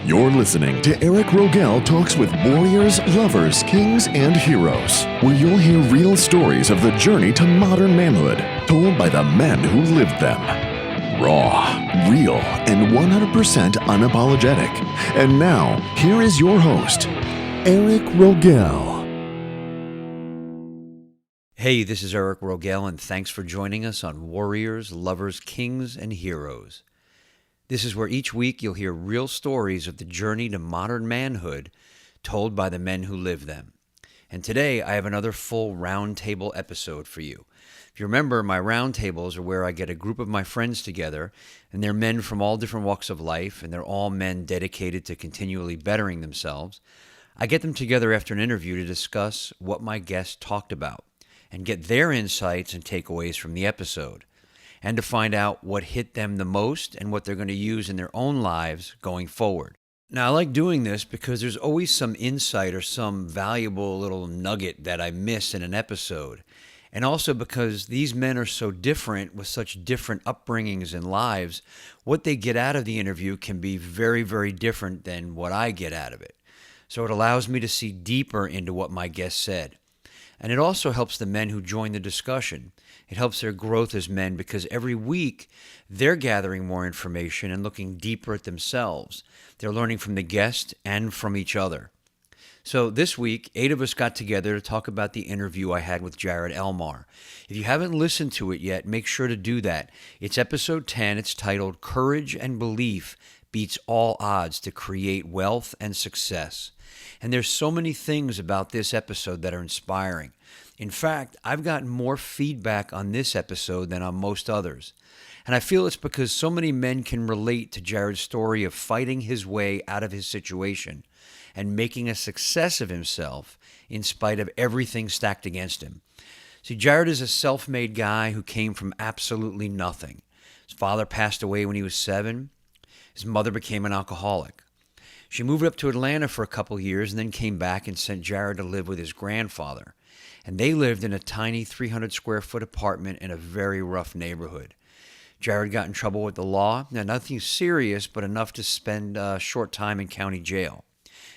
You're listening to Eric Rogel Talks with Warriors, Lovers, Kings, and Heroes, where you'll hear real stories of the journey to modern manhood, told by the men who lived them. Raw, real, and 100% unapologetic. And now, here is your host, Eric Rogel. Hey, this is Eric Rogel, and thanks for joining us on Warriors, Lovers, Kings, and Heroes. This is where each week you'll hear real stories of the journey to modern manhood told by the men who live them. And today I have another full roundtable episode for you. If you remember, my roundtables are where I get a group of my friends together, and they're men from all different walks of life, and they're all men dedicated to continually bettering themselves. I get them together after an interview to discuss what my guests talked about and get their insights and takeaways from the episode, and to find out what hit them the most and what they're going to use in their own lives going forward. Now, I like doing this because there's always some insight or some valuable little nugget that I miss in an episode. And also because these men are so different with such different upbringings and lives, what they get out of the interview can be very, very different than what I get out of it. So it allows me to see deeper into what my guest said. And it also helps the men who join the discussion. It helps their growth as men because every week they're gathering more information and looking deeper at themselves. They're learning from the guest and from each other. So this week, 8 of us got together to talk about the interview I had with Jared Elmar. If you haven't listened to it yet, make sure to do that. It's episode 10. It's titled Courage and Belief Beats All Odds to Create Wealth and Success. And there's so many things about this episode that are inspiring. In fact, I've gotten more feedback on this episode than on most others. And I feel it's because so many men can relate to Jared's story of fighting his way out of his situation and making a success of himself in spite of everything stacked against him. See, Jared is a self-made guy who came from absolutely nothing. His father passed away when he was 7. His mother became an alcoholic. She moved up to Atlanta for a couple years and then came back and sent Jared to live with his grandfather. And they lived in a tiny 300-square-foot apartment in a very rough neighborhood. Jared got in trouble with the law. Now, nothing serious, but enough to spend a short time in county jail.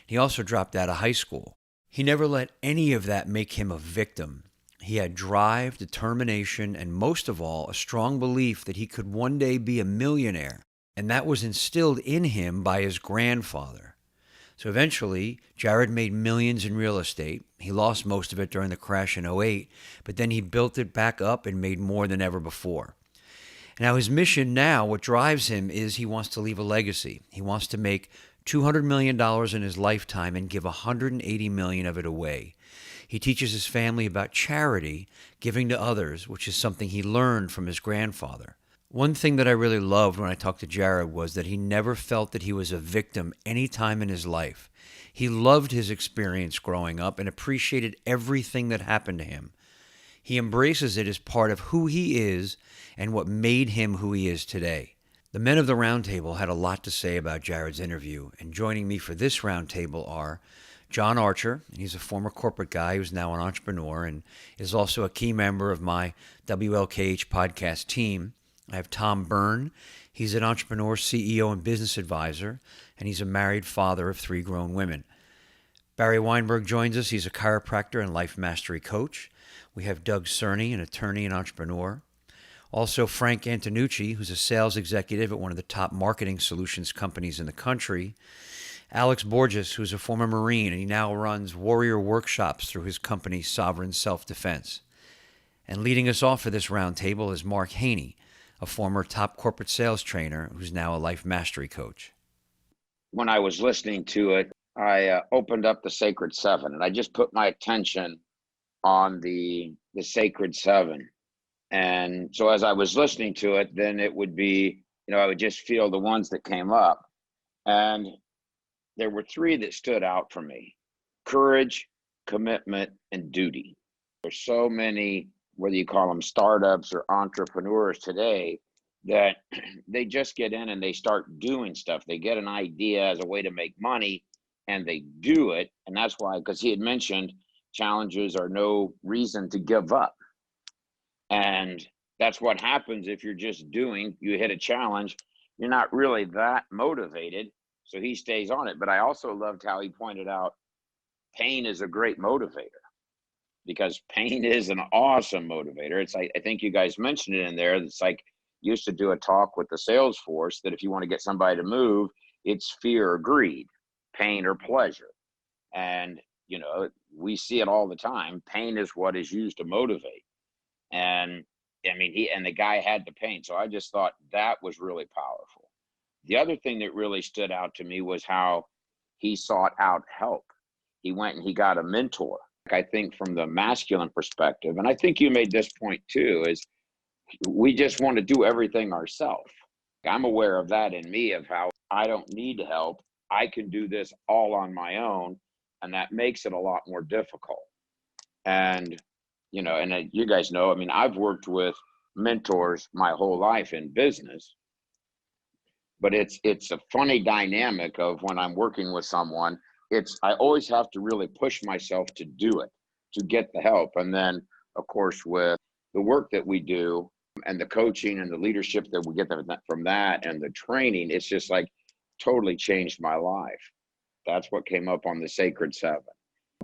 He also dropped out of high school. He never let any of that make him a victim. He had drive, determination, and most of all, a strong belief that he could one day be a millionaire. And that was instilled in him by his grandfather. So eventually, Jared made millions in real estate. He lost most of it during the crash in '08, but then he built it back up and made more than ever before. Now his mission now, what drives him, is he wants to leave a legacy. He wants to make $200 million in his lifetime and give $180 million of it away. He teaches his family about charity, giving to others, which is something he learned from his grandfather. One thing that I really loved when I talked to Jared was that he never felt that he was a victim any time in his life. He loved his experience growing up and appreciated everything that happened to him. He embraces it as part of who he is and what made him who he is today. The men of the roundtable had a lot to say about Jared's interview, and joining me for this roundtable are John Archer. He's a former corporate guy who's now an entrepreneur and is also a key member of my WLKH podcast team. I have Tom Byrne. He's an entrepreneur, CEO, and business advisor, and he's a married father of 3 grown women. Barry Weinberg joins us. He's a chiropractor and life mastery coach. We have Doug Cerny, an attorney and entrepreneur. Also, Frank Antonucci, who's a sales executive at one of the top marketing solutions companies in the country. Alex Borges, who's a former Marine, and he now runs warrior workshops through his company, Sovereign Self-Defense. And leading us off for this roundtable is Mark Haney, a former top corporate sales trainer who's now a life mastery coach. When I was listening to it, I opened up the Sacred Seven, and I just put my attention on the Sacred Seven. And so as I was listening to it, then it would be, I would just feel the ones that came up. And there were 3 that stood out for me: courage, commitment, and duty. There's so many, whether you call them startups or entrepreneurs today, that they just get in and they start doing stuff. They get an idea as a way to make money and they do it. And that's why, because he had mentioned challenges are no reason to give up. And that's what happens if you're just doing, you hit a challenge, you're not really that motivated. So he stays on it. But I also loved how he pointed out pain is a great motivator, because pain is an awesome motivator. It's like, I think you guys mentioned it in there. It's like, used to do a talk with the sales force that if you want to get somebody to move, it's fear or greed, pain or pleasure. And, you know, we see it all the time. Pain is what is used to motivate. And I mean, the guy had the pain. So I just thought that was really powerful. The other thing that really stood out to me was how he sought out help. He went and he got a mentor. I think from the masculine perspective, and I think you made this point too, is we just want to do everything ourselves. I'm aware of that in me, of how I don't need help. I can do this all on my own, and that makes it a lot more difficult. And, you know, and you guys know, I mean, I've worked with mentors my whole life in business, but it's a funny dynamic of when I'm working with someone, I always have to really push myself to do it, to get the help. And then, of course, with the work that we do and the coaching and the leadership that we get from that and the training, it's just like totally changed my life. That's what came up on the Sacred Seven,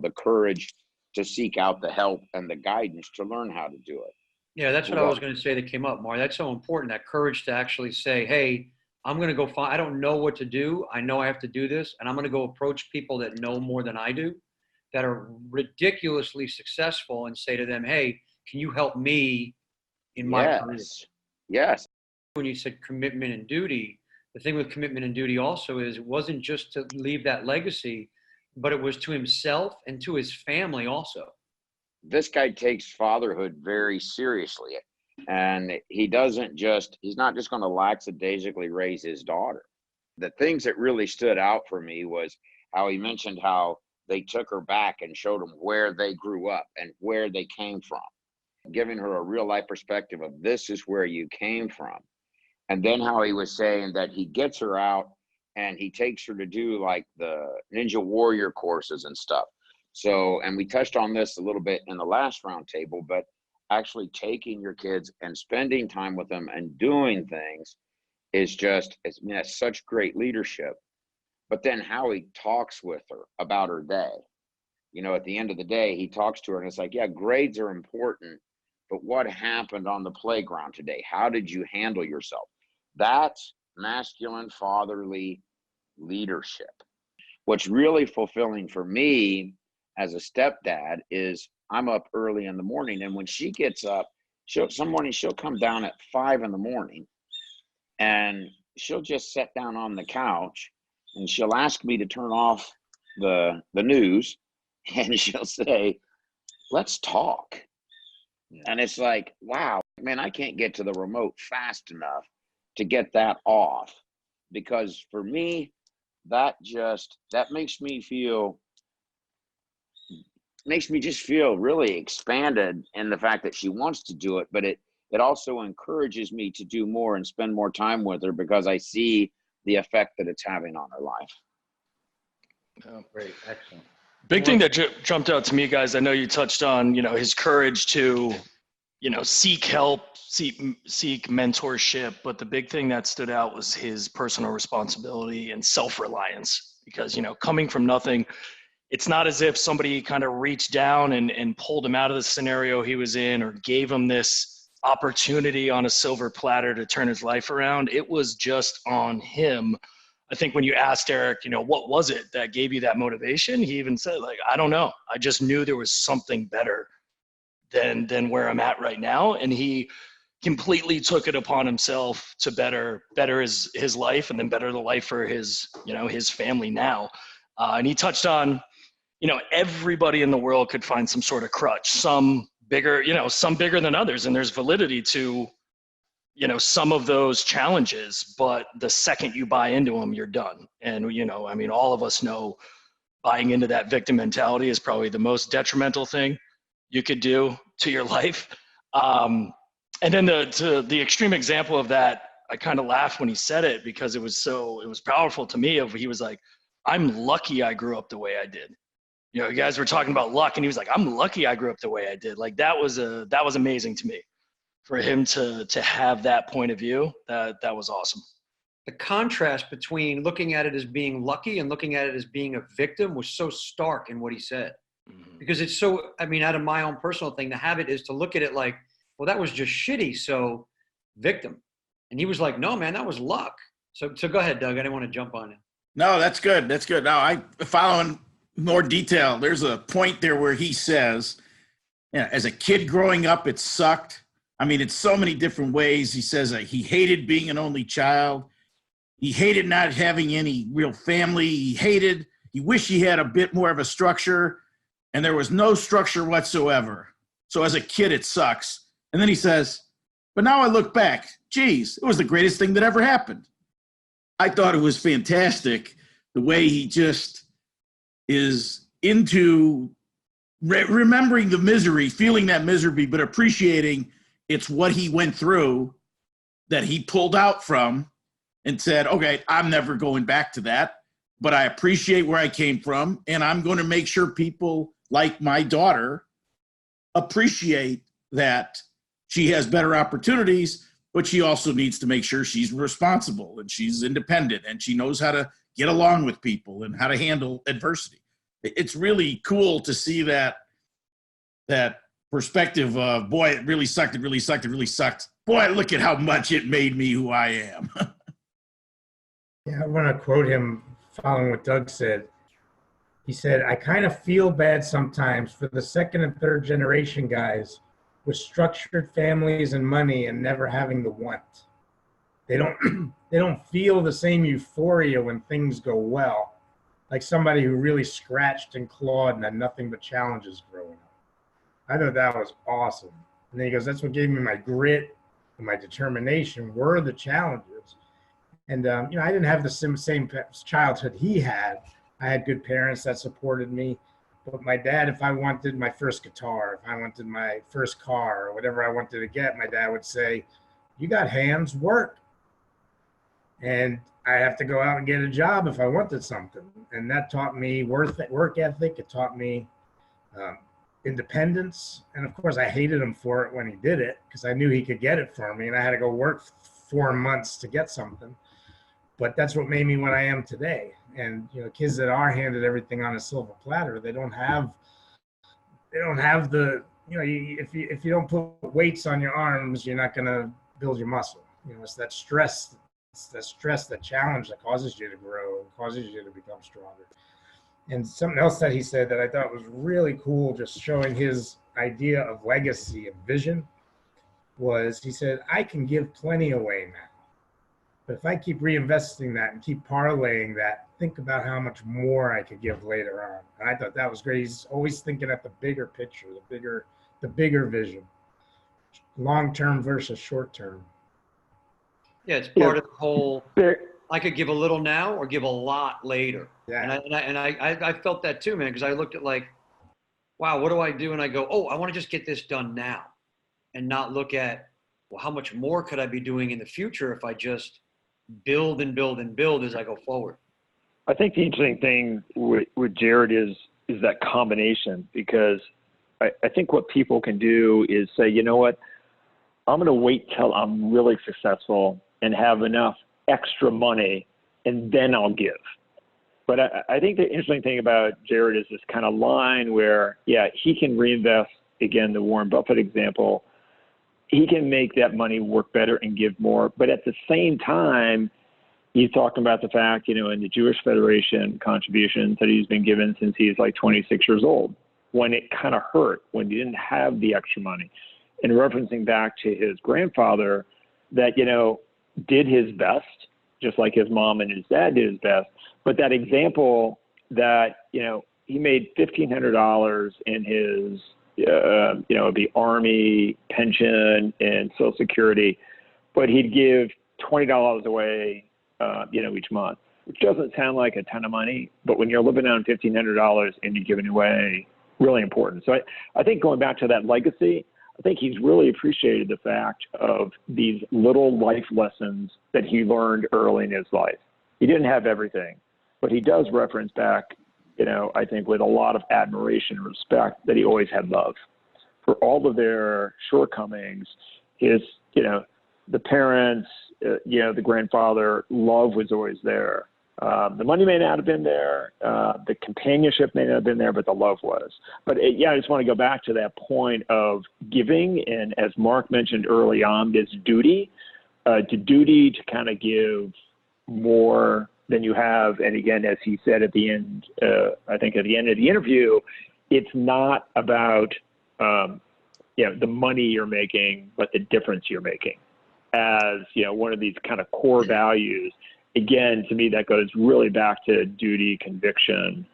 the courage to seek out the help and the guidance to learn how to do it. Yeah, that's what I was going to say that came up, Marty. That's so important, that courage to actually say, hey, I'm going to go find, I don't know what to do. I know I have to do this, and I'm going to go approach people that know more than I do, that are ridiculously successful, and say to them, hey, can you help me in my career? Yes. When you said commitment and duty, the thing with commitment and duty also is it wasn't just to leave that legacy, but it was to himself and to his family also. This guy takes fatherhood very seriously. And he's not just going to lackadaisically raise his daughter. The things that really stood out for me was how he mentioned how they took her back and showed them where they grew up and where they came from, giving her a real life perspective of this is where you came from. And then how he was saying that he gets her out and he takes her to do like the Ninja Warrior courses and stuff. So, and we touched on this a little bit in the last roundtable, but actually taking your kids and spending time with them and doing things is just, it's such great leadership. But then how he talks with her about her day, you know, at the end of the day, he talks to her and it's like, yeah, grades are important, but what happened on the playground today? How did you handle yourself? That's masculine fatherly leadership. What's really fulfilling for me as a stepdad is I'm up early in the morning, and when she gets up, she'll come down at 5 a.m. and she'll just sit down on the couch and she'll ask me to turn off the news, and she'll say, let's talk. Yeah. And it's like, wow, man, I can't get to the remote fast enough to get that off, because for me, that makes me just feel really expanded in the fact that she wants to do it, but it also encourages me to do more and spend more time with her, because I see the effect that it's having on her life. Oh, great. Excellent. Big thing that jumped out to me, guys, I know you touched on, you know, his courage to, you know, seek help, seek mentorship, but the big thing that stood out was his personal responsibility and self-reliance, because, you know, coming from nothing, it's not as if somebody kind of reached down and pulled him out of the scenario he was in or gave him this opportunity on a silver platter to turn his life around. It was just on him. I think when you asked Eric, you know, what was it that gave you that motivation? He even said, like, I don't know. I just knew there was something better than where I'm at right now. And he completely took it upon himself to better his life, and then better the life for his, you know, his family now. And he touched on, you know, everybody in the world could find some sort of crutch, some bigger than others. And there's validity to, you know, some of those challenges, but the second you buy into them, you're done. And, you know, I mean, all of us know buying into that victim mentality is probably the most detrimental thing you could do to your life. And then the extreme example of that, I kind of laughed when he said it, because it was powerful to me. He was like, I'm lucky I grew up the way I did. You know, you guys were talking about luck, and he was like, I'm lucky I grew up the way I did. Like, that was amazing to me, for him to have that point of view. That was awesome. the contrast between looking at it as being lucky and looking at it as being a victim was so stark in what he said. Because it's so, I mean, out of my own personal thing, the habit is to look at it like, well, that was just shitty, so victim. And he was like, no, man, that was luck. So go ahead, Doug. I didn't want to jump on it. No, that's good. That's good. Now, I following more detail. There's a point there where he says, yeah, as a kid growing up, it sucked. I mean, it's so many different ways. He says that he hated being an only child. He hated not having any real family. He wished he had a bit more of a structure, and there was no structure whatsoever. So as a kid, it sucks. And then he says, but now I look back, geez, it was the greatest thing that ever happened. I thought it was fantastic the way he just is into remembering the misery, feeling that misery, but appreciating it's what he went through that he pulled out from and said, okay, I'm never going back to that, but I appreciate where I came from, and I'm going to make sure people like my daughter appreciate that she has better opportunities, but she also needs to make sure she's responsible and she's independent and she knows how to get along with people and how to handle adversity. It's really cool to see that perspective of, boy, it really sucked, it really sucked, it really sucked. Boy, look at how much it made me who I am. Yeah, I want to quote him following what Doug said. He said, I kind of feel bad sometimes for the second and third generation guys with structured families and money and never having the want. They don't feel the same euphoria when things go well, like somebody who really scratched and clawed and had nothing but challenges growing up. I thought that was awesome. And then he goes, that's what gave me my grit and my determination were the challenges. And, I didn't have the same childhood he had. I had good parents that supported me. But my dad, if I wanted my first guitar, if I wanted my first car, or whatever I wanted to get, my dad would say, you got hands, work. And I have to go out and get a job if I wanted something. And that taught me work ethic. It taught me independence. And of course, I hated him for it when he did it because I knew he could get it for me. And I had to go work 4 months to get something. But that's what made me what I am today. And kids that are handed everything on a silver platter, they don't have the if you don't put weights on your arms, you're not going to build your muscle. It's that stress, that challenge that causes you to grow and causes you to become stronger. And something else that he said that I thought was really cool, just showing his idea of legacy and vision, was he said, I can give plenty away now. But if I keep reinvesting that and keep parlaying that, think about how much more I could give later on. And I thought that was great. He's always thinking at the bigger picture, the bigger vision, long-term versus short-term. Yeah, it's part of the whole, I could give a little now or give a lot later. Yeah. And I felt that too, man, because I looked at like, wow, what do I do? And I go, oh, I want to just get this done now and not look at, well, how much more could I be doing in the future if I just build and build and build as I go forward. I think the interesting thing with Jared is that combination, because I think what people can do is say, you know what, I'm going to wait till I'm really successful and have enough extra money, and then I'll give. But I think the interesting thing about Jared is this kind of line where, yeah, he can reinvest, again, the Warren Buffett example, he can make that money work better and give more. But at the same time, he's talking about the fact, in the Jewish Federation contributions that he's been given since he's like 26 years old, when it kind of hurt, when he didn't have the extra money. And referencing back to his grandfather that, did his best, just like his mom and his dad did his best. But that example that, he made $1,500 in his the Army pension and Social Security, but he'd give $20 away, each month, which doesn't sound like a ton of money, but when you're living on $1,500 and you're giving away, really important. So I think going back to that legacy, I think he's really appreciated the fact of these little life lessons that he learned early in his life. He didn't have everything, but he does reference back, I think with a lot of admiration and respect, that he always had love for all of their shortcomings. His, the parents, the grandfather, love was always there. The money may not have been there, the companionship may not have been there, but the love was. But I just want to go back to that point of giving, and as Mark mentioned early on, this duty to kind of give more than you have. And again, as he said at the end, I think at the end of the interview, it's not about the money you're making, but the difference you're making. As one of these kind of core values. Again, to me, that goes really back to duty, conviction,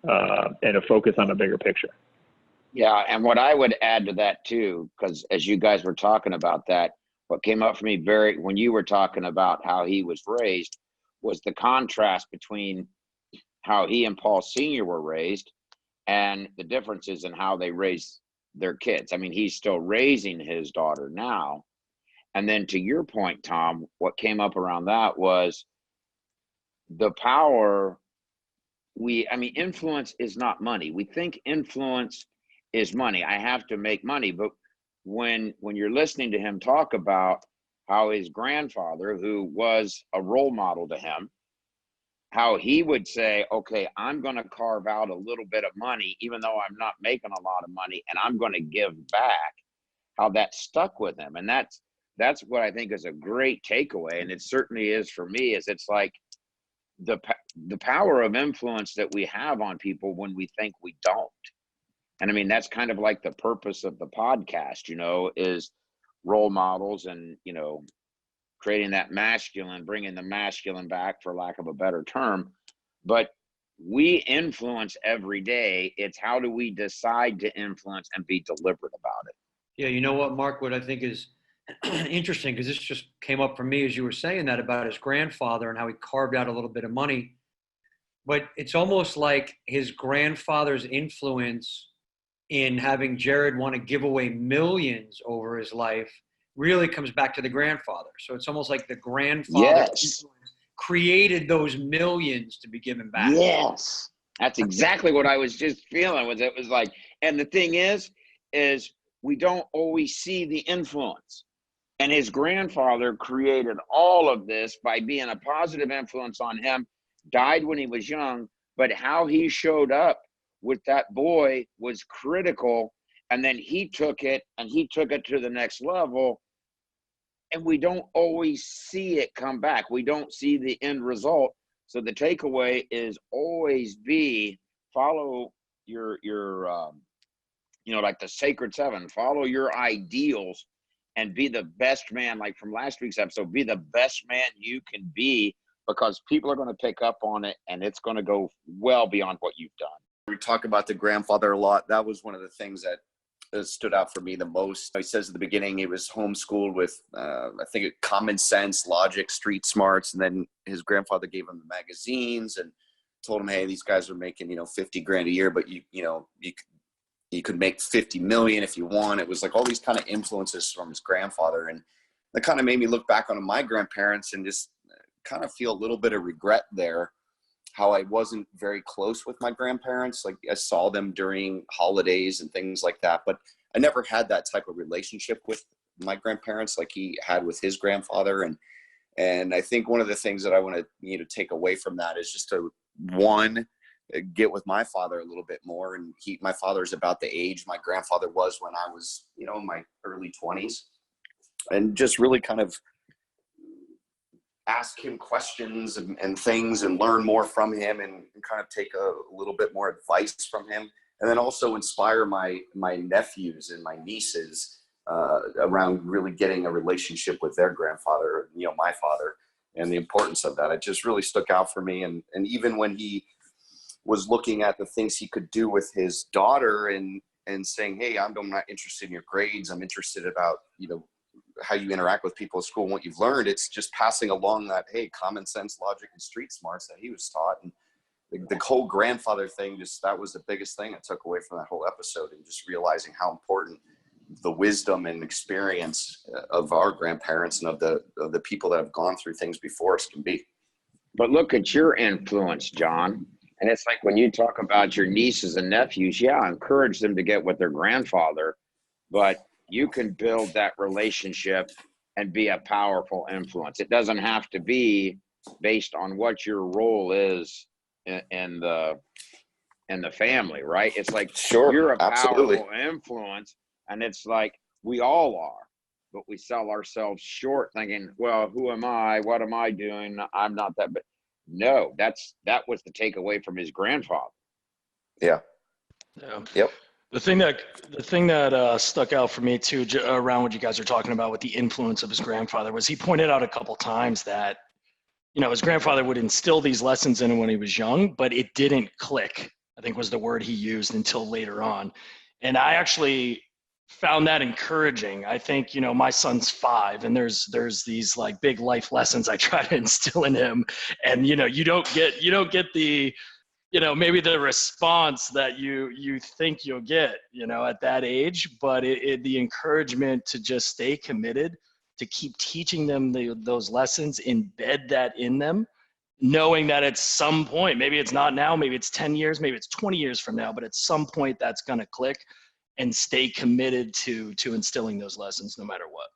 and a focus on a bigger picture. Yeah, and what I would add to that too, because as you guys were talking about that, what came up for me when you were talking about how he was raised was the contrast between how he and Paul Sr. were raised and the differences in how they raised their kids. I mean, he's still raising his daughter now. And then to your point, Tom, what came up around that was the power. Influence is not money. We think influence is money. I have to make money. But when you're listening to him talk about how his grandfather, who was a role model to him, how he would say, okay, I'm going to carve out a little bit of money, even though I'm not making a lot of money, and I'm going to give back, how that stuck with him. And that's what I think is a great takeaway. And it certainly is for me, is it's like the power of influence that we have on people when we think we don't. And I mean, that's kind of like the purpose of the podcast, is role models and, creating that masculine, bringing the masculine back, for lack of a better term. But we influence every day. It's how do we decide to influence and be deliberate about it? Yeah, you know what, Mark, what I think is interesting, because this just came up for me as you were saying that about his grandfather and how he carved out a little bit of money. But it's almost like his grandfather's influence in having Jared want to give away millions over his life really comes back to the grandfather. So it's almost like the grandfather created those millions to be given back. Yes. That's exactly what I was just feeling. It was like, and the thing is we don't always see the influence. And his grandfather created all of this by being a positive influence on him, died when he was young, but how he showed up with that boy was critical. And then he took it to the next level. And we don't always see it come back. We don't see the end result. So the takeaway is always follow your like the Sacred Seven, follow your ideals and be the best man. Like from last week's episode, be the best man you can be, because people are going to pick up on it and it's going to go well beyond what you've done. We talk about the grandfather a lot. That was one of the things that stood out for me the most. He says at the beginning he was homeschooled with, I think, common sense, logic, street smarts. And then his grandfather gave him the magazines and told him, hey, these guys are making, 50 grand a year, but you could make 50 million if you want. It was like all these kind of influences from his grandfather. And that kind of made me look back on my grandparents and just kind of feel a little bit of regret there, how I wasn't very close with my grandparents. Like I saw them during holidays and things like that, but I never had that type of relationship with my grandparents like he had with his grandfather. And I think one of the things that I want to take away from that is just to, one, get with my father a little bit more. And my father's about the age my grandfather was when I was, in my early 20s, and just really kind of ask him questions and things and learn more from him and kind of take a little bit more advice from him. And then also inspire my nephews and my nieces around really getting a relationship with their grandfather, my father, and the importance of that. It just really stuck out for me. And even when he was looking at the things he could do with his daughter and saying, hey, I'm not interested in your grades. I'm interested about, how you interact with people at school and what you've learned. It's just passing along that, hey, common sense, logic, and street smarts that he was taught. And the whole grandfather thing, that was the biggest thing I took away from that whole episode, and just realizing how important the wisdom and experience of our grandparents and of the people that have gone through things before us can be. But look at your influence, John. And it's like when you talk about your nieces and nephews, encourage them to get with their grandfather, but you can build that relationship and be a powerful influence. It doesn't have to be based on what your role is in the family, right? It's like Sure, you're a absolutely. powerful influence, and it's like we all are, but we sell ourselves short thinking, well, who am I? What am I doing? I'm not that. But no, that was the takeaway from his grandfather. Yeah. Yeah. Yep. The thing that stuck out for me too, around what you guys are talking about with the influence of his grandfather, was he pointed out a couple times that, you know, his grandfather would instill these lessons in him when he was young, but it didn't click, I think was the word he used, until later on. And I actually found that encouraging. I think, you know, my son's 5, and there's these like big life lessons I try to instill in him, and you know, you don't get the, you know, maybe the response that you think you'll get, you know, at that age, but the encouragement to just stay committed, to keep teaching them those lessons, embed that in them, knowing that at some point, maybe it's not now, maybe it's 10 years, maybe it's 20 years from now, but at some point that's going to click, and stay committed to instilling those lessons no matter what.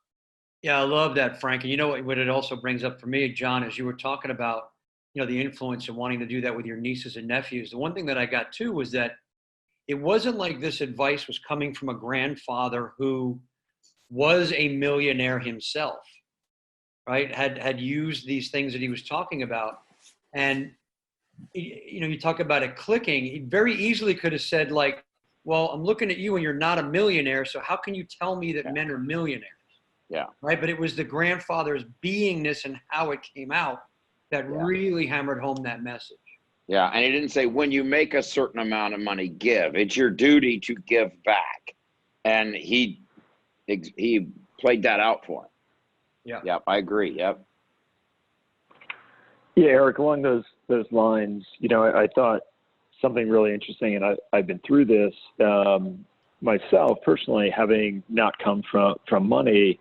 Yeah, I love that, Frank. And you know what it also brings up for me, John, as you were talking about, you know, the influence of wanting to do that with your nieces and nephews. The one thing that I got too was that it wasn't like this advice was coming from a grandfather who was a millionaire himself, right? Had used these things that he was talking about. And, you know, you talk about it clicking, he very easily could have said like, well, I'm looking at you and you're not a millionaire, so how can you tell me that men are millionaires? Yeah. Right. But it was the grandfather's beingness and how it came out that really hammered home that message. Yeah. And he didn't say, when you make a certain amount of money, give. It's your duty to give back. And he played that out for him. Yeah. Yep. I agree. Yep. Yeah, Eric, along those lines, you know, I thought something really interesting, and I've been through this myself personally, having not come from money.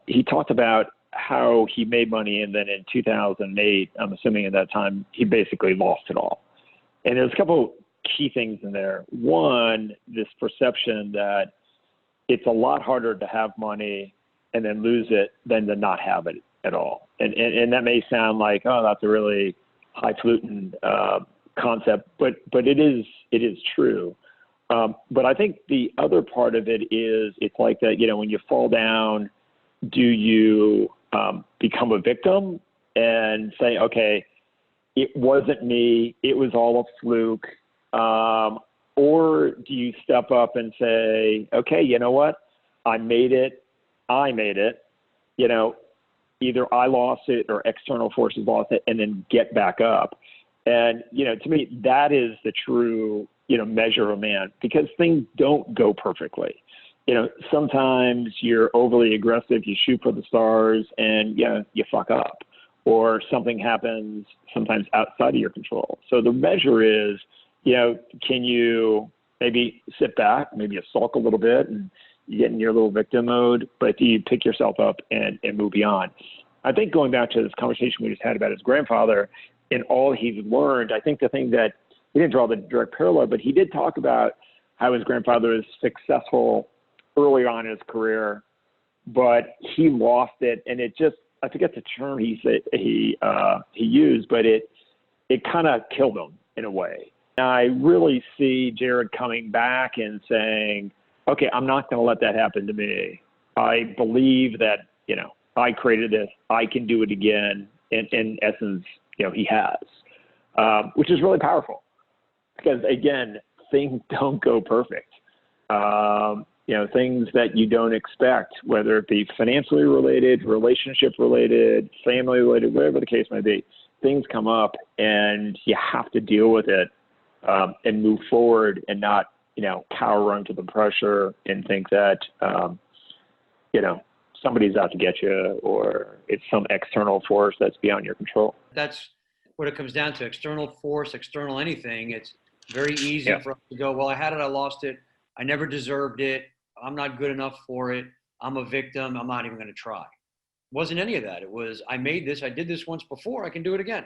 He talked about how he made money, and then in 2008, I'm assuming at that time, he basically lost it all. And there's a couple key things in there. One, this perception that it's a lot harder to have money and then lose it than to not have it at all. And that may sound like, oh, that's a really highfalutin concept, but it is true. But I think the other part of it is, it's like that, you know, when you fall down, do you become a victim and say, okay, it wasn't me, it was all a fluke? Or do you step up and say, okay, you know what? I made it. You know, either I lost it or external forces lost it, and then get back up. And, you know, to me, that is the true, you know, measure of man, because things don't go perfectly. You know, sometimes you're overly aggressive, you shoot for the stars, and, you know, you fuck up. Or something happens sometimes outside of your control. So the measure is, you know, can you maybe sit back, maybe you sulk a little bit and you get in your little victim mode, but do you pick yourself up and move beyond? I think going back to this conversation we just had about his grandfather and all he's learned, I think the thing that he didn't draw the direct parallel, but he did talk about how his grandfather was successful early on in his career, but he lost it, and it just, I forget the term he used, but it kind of killed him in a way. And I really see Jared coming back and saying, okay, I'm not going to let that happen to me. I believe that, you know, I created this, I can do it again. In essence, you know, he has, which is really powerful, because again, things don't go perfect. You know, things that you don't expect, whether it be financially related, relationship related, family related, whatever the case may be, things come up and you have to deal with it and move forward, and not, you know, cower under the pressure and think that, you know, somebody's out to get you, or it's some external force that's beyond your control. That's what it comes down to. External force, external anything. It's very easy for us to go, well, I had it, I lost it. I never deserved it. I'm not good enough for it. I'm a victim. I'm not even going to try. It wasn't any of that. It was, I made this. I did this once before. I can do it again.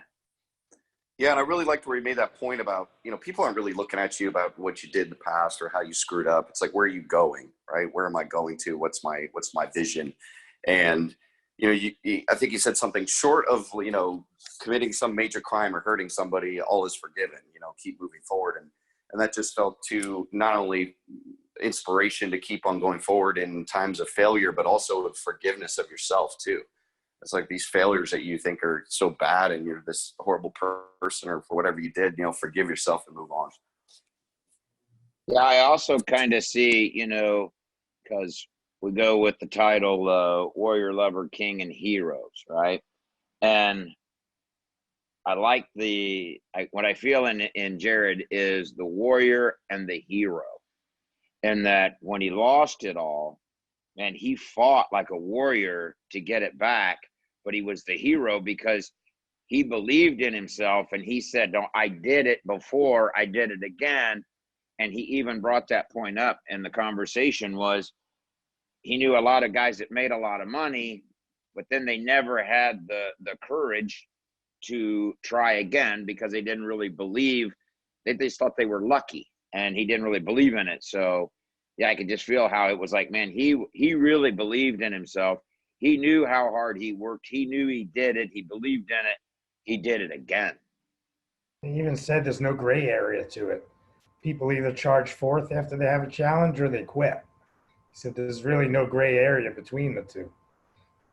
Yeah, and I really liked where he made that point about, you know, people aren't really looking at you about what you did in the past or how you screwed up. It's like, where are you going, right? Where am I going to? What's my vision? And I think you said something short of, committing some major crime or hurting somebody, all is forgiven, keep moving forward. And that just felt to not only inspiration to keep on going forward in times of failure, but also with forgiveness of yourself too. It's like these failures that you think are so bad and you're this horrible person or for whatever you did, forgive yourself and move on. Yeah, I also kind of see, because we go with the title Warrior, Lover, King, and Heroes, right? And I like what I feel in Jared is the warrior and the hero. And that when he lost it all, and he fought like a warrior to get it back, but he was the hero because he believed in himself and he said, "No, I did it before, I did it again." And he even brought that point up in the conversation was he knew a lot of guys that made a lot of money, but then they never had the courage to try again because they didn't really believe. They just thought they were lucky, and he didn't really believe in it. So yeah, I could just feel how it was like, man, he really believed in himself. He knew how hard he worked. He knew he did it. He believed in it. He did it again. He even said there's no gray area to it. People either charge forth after they have a challenge or they quit. He said there's really no gray area between the two.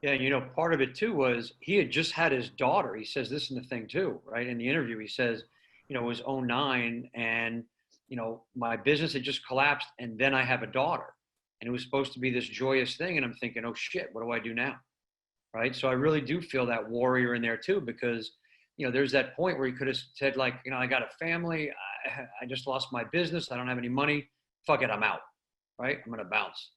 Yeah, part of it too was he had just had his daughter. He says this in the thing too, right? In the interview, he says, it was 2009 and, my business had just collapsed and then I have a daughter. And it was supposed to be this joyous thing. And I'm thinking, oh shit, what do I do now? Right? So I really do feel that warrior in there too, because, there's that point where he could have said like, I got a family. I just lost my business. I don't have any money. Fuck it, I'm out. Right? I'm going to bounce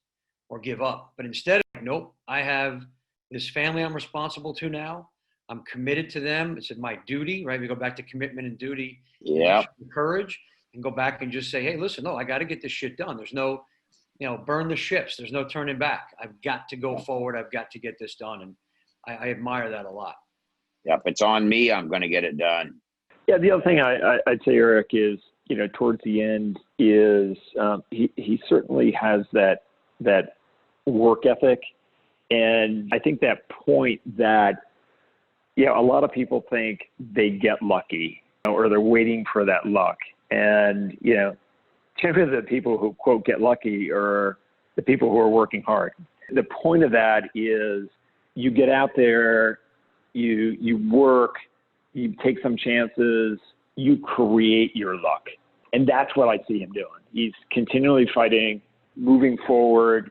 or give up. But instead, nope, I have this family I'm responsible to now. I'm committed to them. It's my duty, right? We go back to commitment and duty. Yeah. Courage, and go back and just say, hey, listen, no, I got to get this shit done. There's no, burn the ships. There's no turning back. I've got to go forward. I've got to get this done. And I admire that a lot. Yep. It's on me. I'm going to get it done. Yeah. The other thing I'd say, Eric, is, towards the end is he certainly has that work ethic. And I think that point that, a lot of people think they get lucky or they're waiting for that luck. And, champions of the people who, quote, get lucky are the people who are working hard. The point of that is you get out there, you work, you take some chances, you create your luck. And that's what I see him doing. He's continually fighting, moving forward.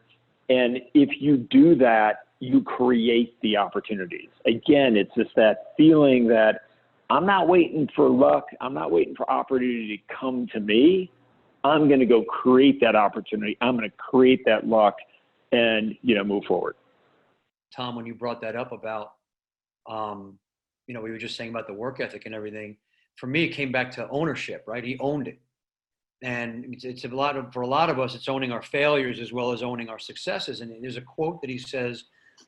And if you do that, you create the opportunities. Again, it's just that feeling that I'm not waiting for luck. I'm not waiting for opportunity to come to me. I'm going to go create that opportunity. I'm going to create that luck and, move forward. Tom, when you brought that up about, we were just saying about the work ethic and everything, for me, it came back to ownership, right? He owned it. And it's for a lot of us, it's owning our failures as well as owning our successes. And there's a quote that he says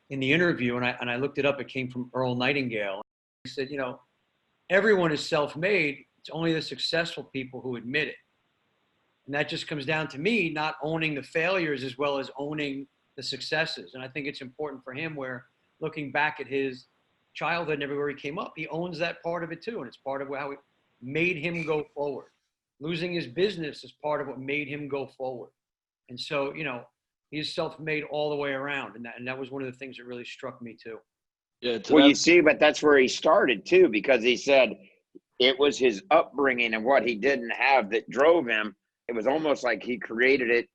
in the interview, and I looked it up. It came from Earl Nightingale. He said, everyone is self-made. It's only the successful people who admit it. And that just comes down to me not owning the failures as well as owning the successes. And I think it's important for him where looking back at his childhood and everywhere he came up, he owns that part of it too. And it's part of how it made him go forward. Losing his business is part of what made him go forward. And so, he's self-made all the way around. And that was one of the things that really struck me too. Yeah. Well, you see, but that's where he started too, because he said it was his upbringing and what he didn't have that drove him. It was almost like he created it,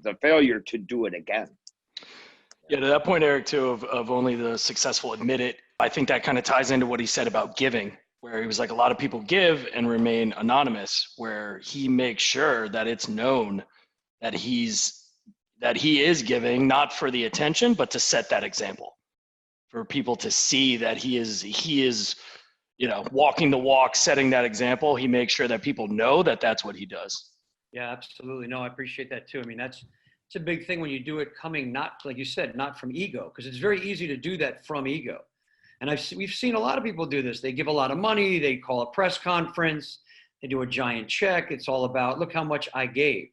the failure to do it again. Yeah, to that point, Eric, too, of only the successful admit it, I think that kind of ties into what he said about giving, where he was like, a lot of people give and remain anonymous, where he makes sure that it's known that he is giving, not for the attention, but to set that example for people to see that he is, walking the walk, setting that example. He makes sure that people know that that's what he does. Yeah, absolutely. No, I appreciate that too. I mean, it's a big thing when you do it coming, not like you said, not from ego, because it's very easy to do that from ego. And we've seen a lot of people do this. They give a lot of money. They call a press conference. They do a giant check. It's all about, look how much I gave.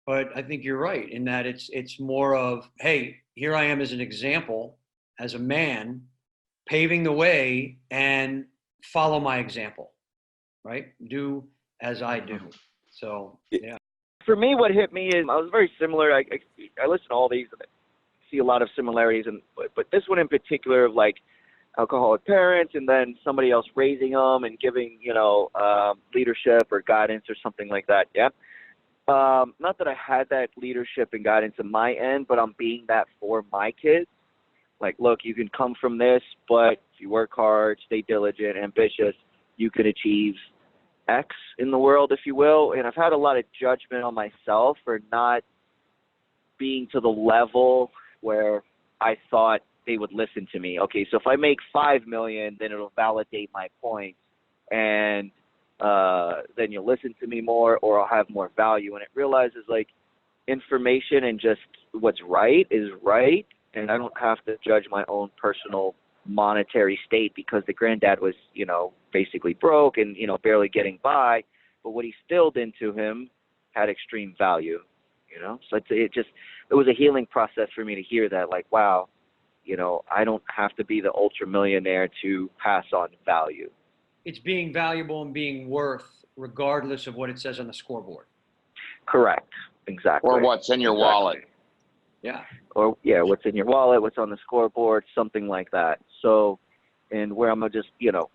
But I think you're right in that it's more of, hey, here I am as an example, as a man, paving the way and follow my example, right? Do as I do. So, yeah. For me, what hit me is I was very similar. I listen to all these and I see a lot of similarities, but this one in particular of like alcoholic parents and then somebody else raising them and giving, leadership or guidance or something like that. Yeah. Not that I had that leadership and guidance on my end, but I'm being that for my kids. Like, look, you can come from this, but if you work hard, stay diligent, ambitious, you can achieve X in the world, if you will. And I've had a lot of judgment on myself for not being to the level where I thought they would listen to me. Okay, so if I make 5 million, then it'll validate my point, and then you'll listen to me more, or I'll have more value. And it realizes like information and just what's right is right, and I don't have to judge my own personal monetary state because the granddad was, basically broke and, barely getting by, but what he instilled into him had extreme value, So it was a healing process for me to hear that, like, wow, I don't have to be the ultra millionaire to pass on value. It's being valuable and being worth regardless of what it says on the scoreboard. Correct. Exactly. Or what's in your wallet. Yeah. Or what's in your wallet, what's on the scoreboard, something like that. So, and where I'm gonna just,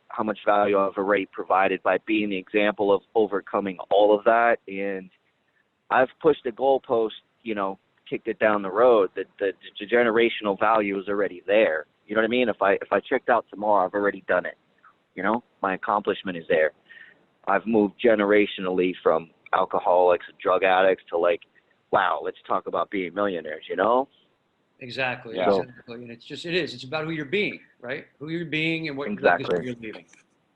how much value I've already provided by being the example of overcoming all of that. And I've pushed the goalpost, kicked it down the road. The generational value is already there. You know what I mean? If I checked out tomorrow, I've already done it. My accomplishment is there. I've moved generationally from alcoholics and drug addicts to like, wow, let's talk about being millionaires, Exactly. Yeah. Exactly. And it's about who you're being, right? Who you're being and what Exactly. you're leaving.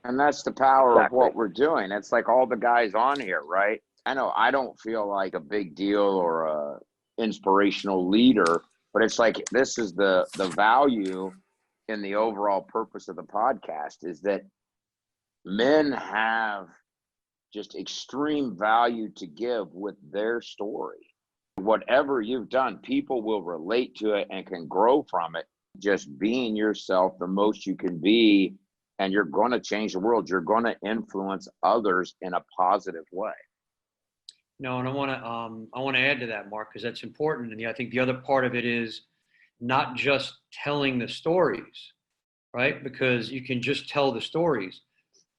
And that's the power Exactly. of what we're doing. It's like all the guys on here, right? I know I don't feel like a big deal or a inspirational leader, but it's like this is the value in the overall purpose of the podcast is that men have just extreme value to give with their story. Whatever you've done, people will relate to it and can grow from it. Just being yourself the most you can be, and you're going to change the world. You're going to influence others in a positive way. No, and I want to add to that, Mark, because that's important. And I think the other part of it is not just telling the stories, right? Because you can just tell the stories.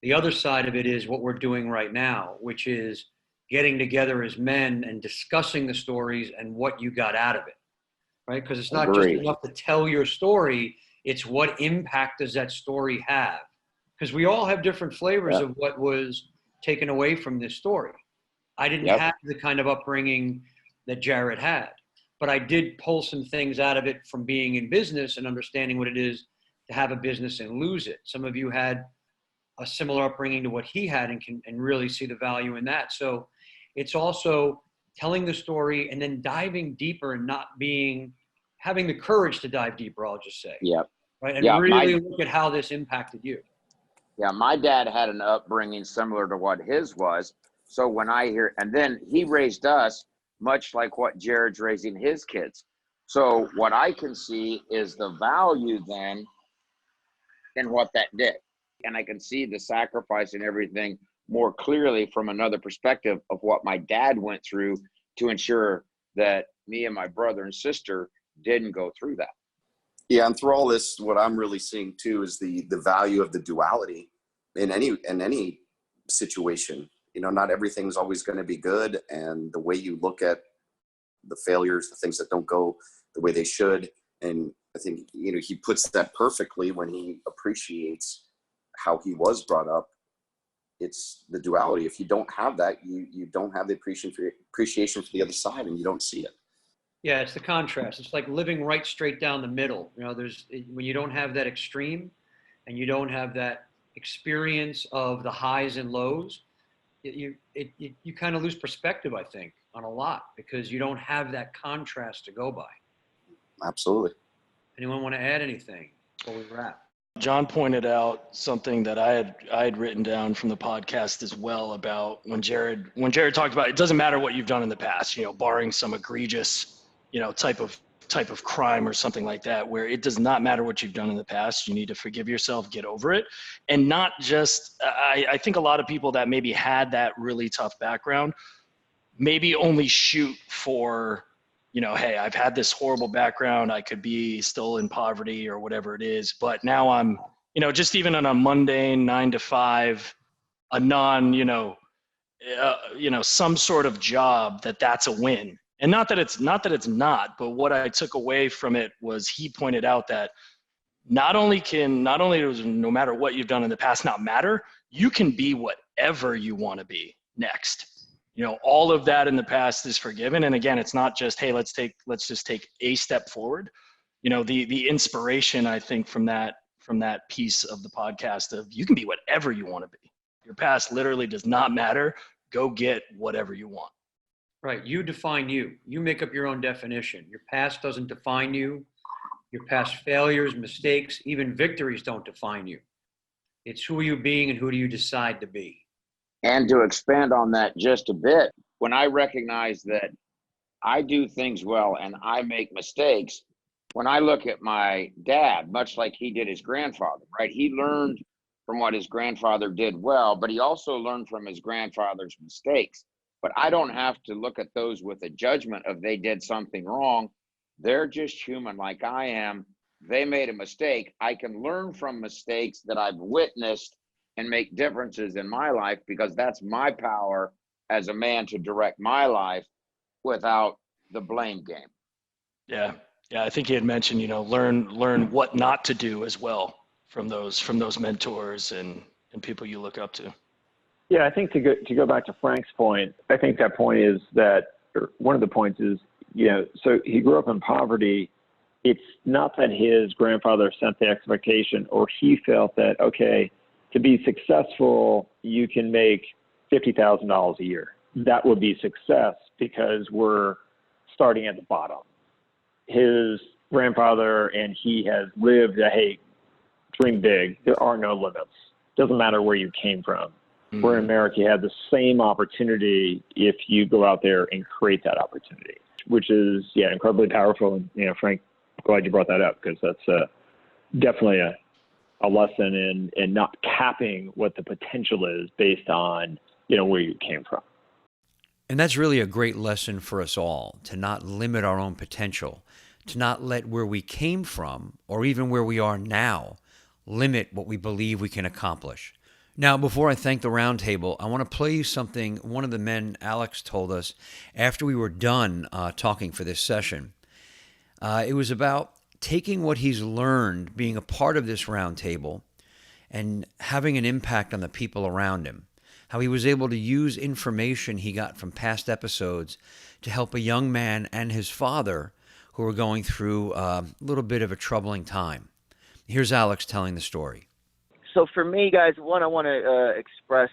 The other side of it is what we're doing right now, which is getting together as men and discussing the stories and what you got out of it, right? Because it's not Agreed. just enough to tell your story. It's what impact does that story have? Because we all have different flavors of what was taken away from this story. I didn't have the kind of upbringing that Jared had, but I did pull some things out of it from being in business and understanding what it is to have a business and lose it. Some of you had a similar upbringing to what he had and really see the value in that. So it's also telling the story and then diving deeper and having the courage to dive deeper, I'll just say. Yep. Right. And really look at how this impacted you. Yeah, my dad had an upbringing similar to what his was. So when I hear, and then he raised us much like what Jared's raising his kids. So what I can see is the value then in what that did. And I can see the sacrifice and everything more clearly from another perspective of what my dad went through to ensure that me and my brother and sister didn't go through that. Yeah, and through all this, what I'm really seeing too is the value of the duality in any situation. Not everything's always going to be good, and the way you look at the failures, the things that don't go the way they should, and I think he puts that perfectly when he appreciates how he was brought up. It's the duality. If you don't have that, you don't have the appreciation for the other side, and you don't see it. Yeah, it's the contrast. It's like living right straight down the middle. When you don't have that extreme and you don't have that experience of the highs and lows, you kind of lose perspective, I think, on a lot because you don't have that contrast to go by. Absolutely. Anyone want to add anything before we wrap? John pointed out something that I had written down from the podcast as well about when Jared talked about it doesn't matter what you've done in the past, barring some egregious, type of type of crime or something like that, where it does not matter what you've done in the past. You need to forgive yourself, get over it. And not just, I think a lot of people that maybe had that really tough background, maybe only shoot for, hey, I've had this horrible background. I could be still in poverty or whatever it is. But now I'm, just even on a mundane 9 to 5, a non, some sort of job, that's a win. And not that it's not, but what I took away from it was he pointed out that not only does no matter what you've done in the past not matter, you can be whatever you want to be next. All of that in the past is forgiven. And again, it's not just, hey, let's just take a step forward. The inspiration, I think, from that piece of the podcast of you can be whatever you want to be. Your past literally does not matter. Go get whatever you want. Right. You define you. You make up your own definition. Your past doesn't define you. Your past failures, mistakes, even victories don't define you. It's who are you being and who do you decide to be? And to expand on that just a bit, when I recognize that I do things well and I make mistakes, when I look at my dad, much like he did his grandfather, right? He learned from what his grandfather did well, but he also learned from his grandfather's mistakes. But I don't have to look at those with a judgment of they did something wrong. They're just human like I am. They made a mistake. I can learn from mistakes that I've witnessed and make differences in my life because that's my power as a man to direct my life without the blame game. Yeah. I think he had mentioned, learn what not to do as well from those mentors and people you look up to. Yeah, I think to go back to Frank's point, I think that point is that, or one of the points is, so he grew up in poverty. It's not that his grandfather set the expectation or he felt that, okay, to be successful, you can make $50,000 a year. That would be success because we're starting at the bottom. His grandfather and he has lived hey, dream big. There are no limits. Doesn't matter where you came from. We're in America, you have the same opportunity if you go out there and create that opportunity, which is, incredibly powerful. And, Frank, glad you brought that up because that's definitely a lesson in not capping what the potential is based on, where you came from. And that's really a great lesson for us all, to not limit our own potential, to not let where we came from or even where we are now limit what we believe we can accomplish. Now, before I thank the roundtable, I want to play you something one of the men, Alex, told us after we were done talking for this session. It was about taking what he's learned being a part of this roundtable and having an impact on the people around him, how he was able to use information he got from past episodes to help a young man and his father who were going through a little bit of a troubling time. Here's Alex telling the story. So for me, guys, one, I want to express,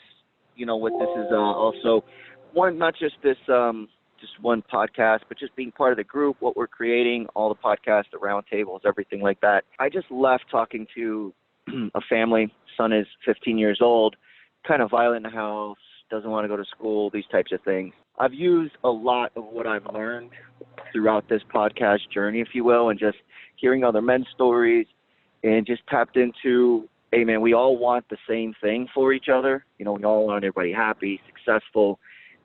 what this is also. One, not just this, just one podcast, but just being part of the group, what we're creating, all the podcasts, the roundtables, everything like that. I just left talking to a family. Son is 15 years old, kind of violent in the house, doesn't want to go to school, these types of things. I've used a lot of what I've learned throughout this podcast journey, if you will, and just hearing other men's stories and just tapped into, hey, man, we all want the same thing for each other. We all want everybody happy, successful.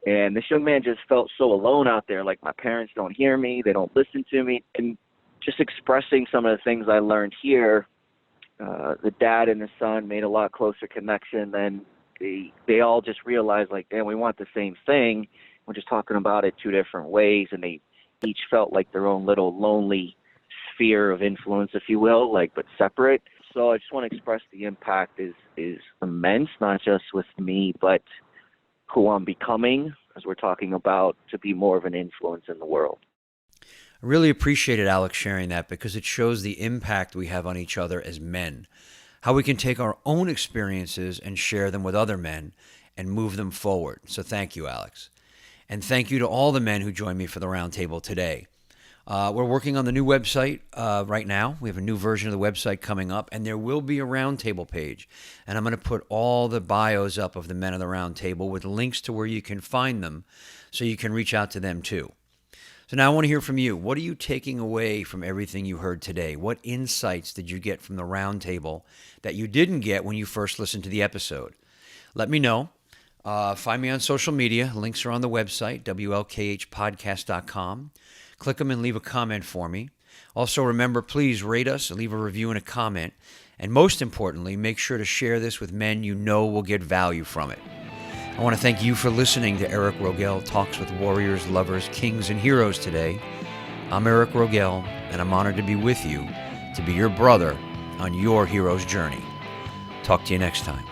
And this young man just felt so alone out there. Like, my parents don't hear me. They don't listen to me. And just expressing some of the things I learned here, the dad and the son made a lot closer connection. Then they all just realized, like, damn, we want the same thing. We're just talking about it two different ways. And they each felt like their own little lonely sphere of influence, if you will, but separate. So I just want to express the impact is immense, not just with me, but who I'm becoming, as we're talking about, to be more of an influence in the world. I really appreciated Alex sharing that because it shows the impact we have on each other as men, how we can take our own experiences and share them with other men and move them forward. So thank you, Alex. And thank you to all the men who joined me for the roundtable today. We're working on the new website right now. We have a new version of the website coming up, and there will be a roundtable page. And I'm going to put all the bios up of the men of the roundtable with links to where you can find them so you can reach out to them too. So now I want to hear from you. What are you taking away from everything you heard today? What insights did you get from the roundtable that you didn't get when you first listened to the episode? Let me know. Find me on social media. Links are on the website, WLKHpodcast.com. Click them and leave a comment for me. Also, remember, please rate us, leave a review and a comment. And most importantly, make sure to share this with men you know will get value from it. I want to thank you for listening to Eric Rogel Talks with Warriors, Lovers, Kings, and Heroes today. I'm Eric Rogel, and I'm honored to be with you, to be your brother on your hero's journey. Talk to you next time.